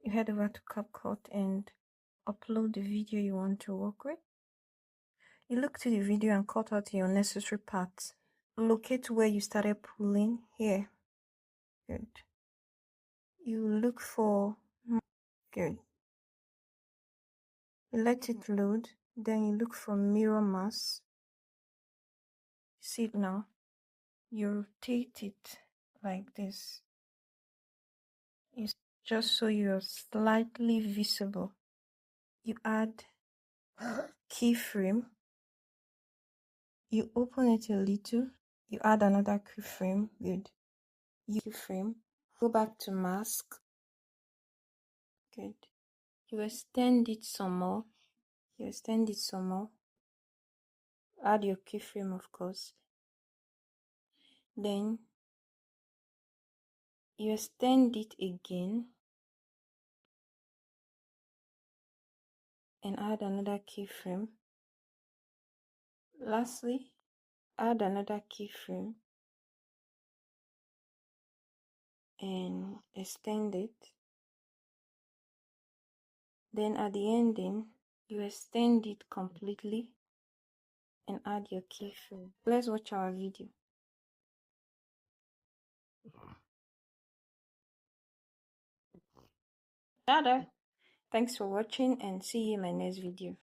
you head over to CapCut and upload the video you want to work with. You look to the video and cut out the unnecessary parts. Locate where you started pulling here. Good. You look for good. You let it load, then you look for mirror mask. See it now. You rotate it like this. It's just so you're slightly visible. You add keyframe. You open it a little. You add another keyframe. Good. You keyframe. Go back to mask. Good. You extend it some more. You extend it some more. Add your keyframe, of course. Then you extend it again and add another keyframe. Lastly, add another keyframe and extend it. Then at the ending, you extend it completely and add your keyframe. Let's watch our video. Tada! Thanks for watching and see you in my next video.